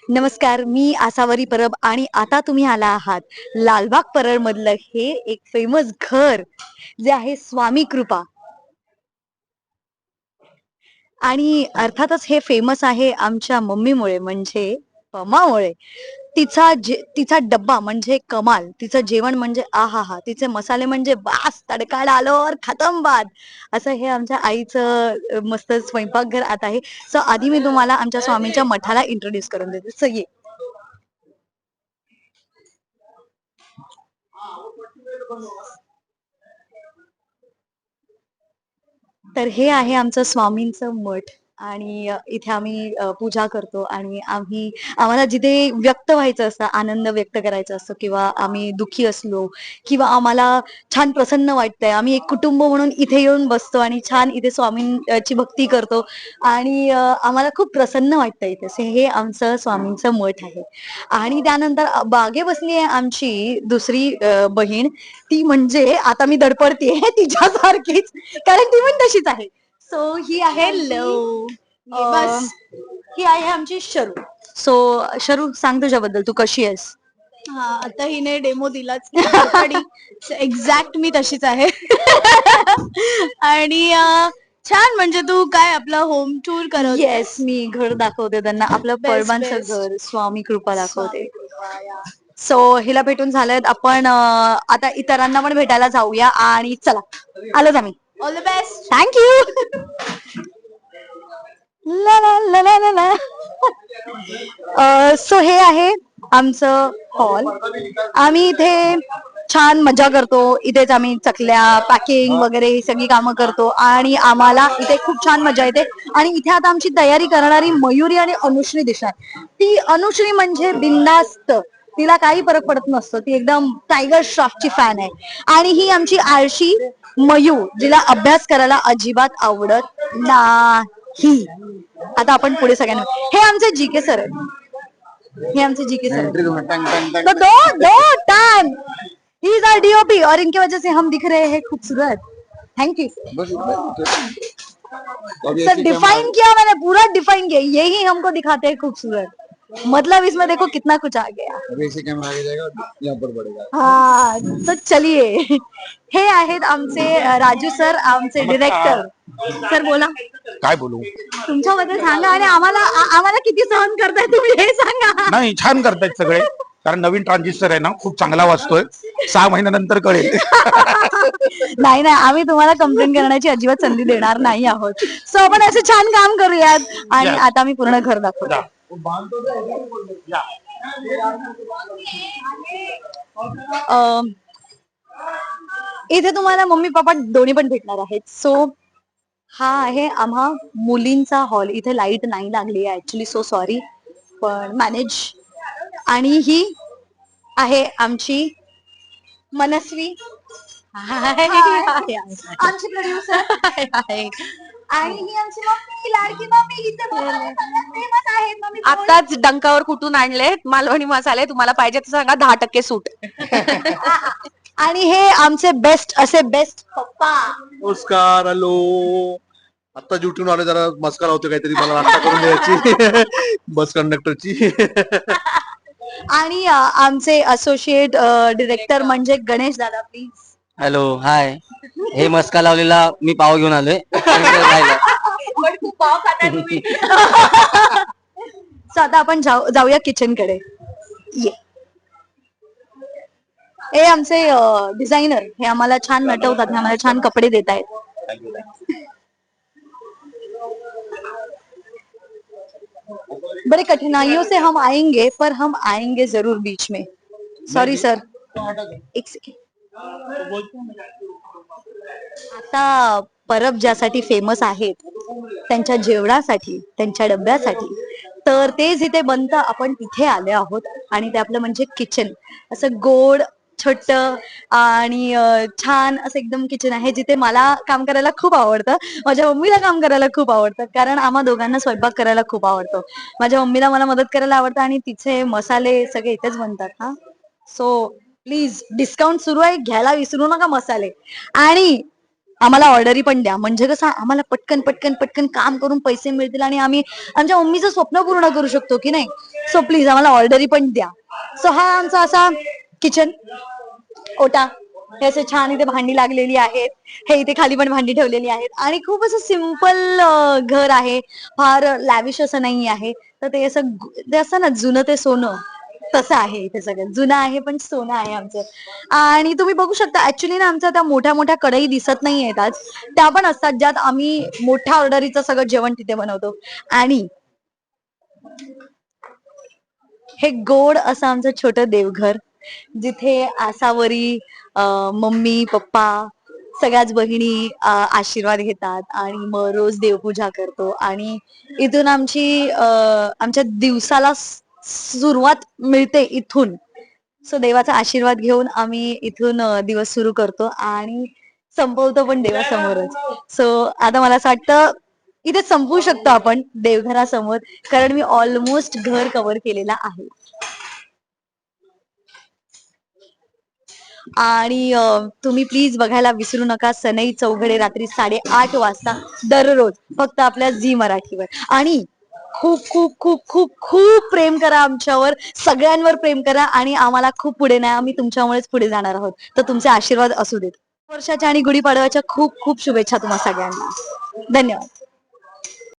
नमस्कार, मी आसावरी परब आणि आता तुम्ही आला आहात लालबाग परळ मधलं हे एक फेमस घर जे आहे स्वामी कृपा. आणि अर्थातच हे फेमस आहे आमच्या मम्मीमुळे म्हणजे पमामुळे. तिचा डब्बा म्हणजे कमाल, तिचं जेवण म्हणजे आहाहा, तिचे मसाले म्हणजे बास, तडकायला आलो और खतम बात. असं हे आमच्या आईचं मस्त स्वयंपाकघर आता आहे. सो आधी मी तुम्हाला आमच्या स्वामींच्या मठाला इंट्रोड्यूस करून देते. सो ये. तर हे आहे आमचं स्वामींचं मठ आणि इथे आम्ही पूजा करतो आणि आम्हाला जिथे व्यक्त व्हायचं असतं, आनंद व्यक्त करायचा असतो किंवा आम्ही दुःखी असलो किंवा आम्हाला छान प्रसन्न वाटतंय, आम्ही एक कुटुंब म्हणून इथे येऊन बसतो आणि छान इथे स्वामींची भक्ती करतो आणि आम्हाला खूप प्रसन्न वाटतं इथे. हे आमचं स्वामींचं मठ आहे. आणि त्यानंतर बागे बसली आहे आमची दुसरी बहीण. ती म्हणजे आता मी धडपडते तिच्यासारखीच, कारण ती पण तशीच आहे. सो ही आहे लव. बस ही आहे आमची शरू. सो शरू, सांग तुझ्याबद्दल, तू कशी आहेस? हा, आता हिने डेमो दिलाच एक्झॅक्ट मी तशीच आहे. आणि छान, म्हणजे तू काय आपला होम टूर करत येस, मी घर दाखवते त्यांना, आपलं परबांचं बेस्ट. घर स्वामी कृपा दाखवते. स्वामी कृपा, या. सो हिला भेटून झालंय, आपण आता इतरांना पण भेटायला जाऊया आणि चला आलोच आम्ही. All the best. थँक्यू. ला ला ला ला ला ला. सो हे आहे आमचं हॉल. आम्ही इथे छान मजा करतो. इथेच आम्ही चकल्या पॅकिंग वगैरे ही सगळी कामं करतो आणि आम्हाला इथे खूप छान मजा येते. आणि इथे आता आमची तयारी करणारी मयुरी आणि अनुश्री दिसणार. ती अनुश्री म्हणजे बिंदास्त, तिला काही फरक पडत नसतो, ती एकदम टायगर श्रॉफची फॅन आहे. आणि ही आमची आळशी मयू, जिला अभ्यास करायला अजिबात आवडत नाही. आता आपण पुढे सगळ्यांना, हे आमचे जीके सर आहेत. हे आमचे जीके सर हैं। तो दो time he is our DOP और इनकी वजह से हम दिख रहे हैं खूबसूरत। थैंक यू सर, डिफाइन किया मैंने, पूरा डिफाइन किया, यही हमको दिखाते हैं खूबसूरत, मतलब इसमें देखो कितना कुछ आ गया। ऐसे कैमरा आगे जाएगा, यहाँ पर बढ़ेगा. हा, तर चलिए, हे आहेत आमचे राजू सर, आमचे डिरेक्टर. सर बोला, काय बोलू. तुमच्याबद्दल सांगा आणि आम्हाला किती सहन करताय तुम्ही हे सांगा. नाही, छान करतायत सगळे, कारण नवीन ट्रान्झिस्टर आहे ना, खूप चांगला वाजतोय. 6 महिन्यानंतर कळेल. नाही नाही, आम्ही तुम्हाला कंप्लेंट करण्याची अजिबात संधी देणार नाही आहोत. सो आपण असं छान काम करूयात. आणि Yes. आता मी पूर्ण घर दाखवतो. इथे तुम्हाला मम्मी पप्पा दोन्ही पण भेटणार आहेत. सो हा आहे आम्हा मुलींचा हॉल. इथे लाईट नाही लागली आहे ऍक्च्युली, सो सॉरी, पण मॅनेज. आणि ही आहे आमची मनस्वी, आमची प्रोड्युसर. आणि ही आमची मम्मी, लाडकी मम्मी. इथे फेमस आहेत मम्मी. आताच डंकावर कुठून आणलेत मालवणी मसाले, तुम्हाला पाहिजे तर सांगा, 10% सूट. आणि हे आमचे बेस्ट असे बेस्ट पप्पा. नमस्कार, हॅलो. आता ड्युटीहून आले, जरा मस्का लावतो काहीतरी, मला नाश्ता करून द्यायची बस कंडक्टरची. आणि आमचे असोसिएट डिरेक्टर म्हणजे गणेश दादा, प्लीज. हॅलो, हाय. हे मस्का लावलेला मी पाव घेऊन आलोय. राहिला. खूप पाव खाता तुम्ही. सो आता आपण जाऊया किचन कडे. ये. हे आमचे डिझायनर, हे आम्हाला छान नटवतात, हे आम्हाला छान कपडे देत आहेत. बड़े कठिनाइयों से हम आएंगे, पर हम आएंगे जरूर बीच में. सॉरी सर, एक सेकंड. आता परब ज्यासाठी फेमस आहेत, त्यांच्या जेवणासाठी, त्यांच्या डब्यासाठी, तर तेच इथे बनतं. आपण तिथे आले आहोत आणि ते आपलं म्हणजे किचन. असं गोड, छोट आणि छान असं एकदम किचन आहे, जिथे मला काम करायला खूप आवडतं, माझ्या मम्मीला काम करायला खूप आवडतं, कारण आम्हा दोघांना स्वयंपाक करायला खूप आवडतो. माझ्या मम्मीला मला मदत करायला आवडतं आणि तिचे मसाले सगळे इथेच बनतात. हा, सो प्लीज, डिस्काउंट सुरू आहे, घ्यायला विसरू नका मसाले. आणि आम्हाला ऑर्डरी पण द्या, म्हणजे कसं आम्हाला पटकन पटकन पटकन काम करून पैसे मिळतील आणि आम्ही आमच्या मम्मीचं स्वप्न पूर्ण करू शकतो की नाही. सो प्लीज आम्हाला ऑर्डरी पण द्या. सो हा आमचा असा किचन ओटा. हे असे छान इथे भांडी लागलेली आहेत. हे इथे खाली पण भांडी ठेवलेली आहेत आणि खूप असं सिम्पल घर आहे. फार लॅविश असं नाही आहे. तर ते असं ना जुनं ते सोनं तसं आहे इथे सगळं. जुनं आहे पण सोनं आहे आमचं. आणि तुम्ही बघू शकता ऍक्च्युली ना आमच्या त्या मोठ्या मोठ्या कढई दिसत नाही आहेत आज. त्या पण असतात ज्यात आम्ही मोठ्या ऑर्डरीचं सगळं जेवण तिथे बनवतो. आणि हे गोड असं आमचं छोटं देवघर, जिथे आसावरी मम्मी पप्पा सगळ्याच बहिणी आशीर्वाद घेतात आणि मग रोज देवपूजा करतो. आणि इथून आमच्या दिवसाला सुरुवात मिळते इथून. सो देवाचा आशीर्वाद घेऊन आम्ही इथून दिवस सुरू करतो आणि संपवतो पण देवासमोरच. सो आता मला असं वाटतं इथे संपवू शकतो आपण देवघरासमोर, कारण मी ऑलमोस्ट घर कव्हर केलेला आहे. आणि तुम्ही प्लीज बघायला विसरू नका सनई चौघडे रात्री 8:30 वाजता दररोज फक्त आपल्या झी मराठीवर. आणि खूप खूप खूप खूप खूप प्रेम करा आमच्यावर, सगळ्यांवर प्रेम करा आणि आम्हाला खूप पुढे नाही, आम्ही तुमच्यामुळेच पुढे जाणार आहोत. तर तुमचे आशीर्वाद असू देत. वर्षाच्या आणि गुढीपाडव्याच्या खूप खूप शुभेच्छा तुम्हा सगळ्यांना. धन्यवाद.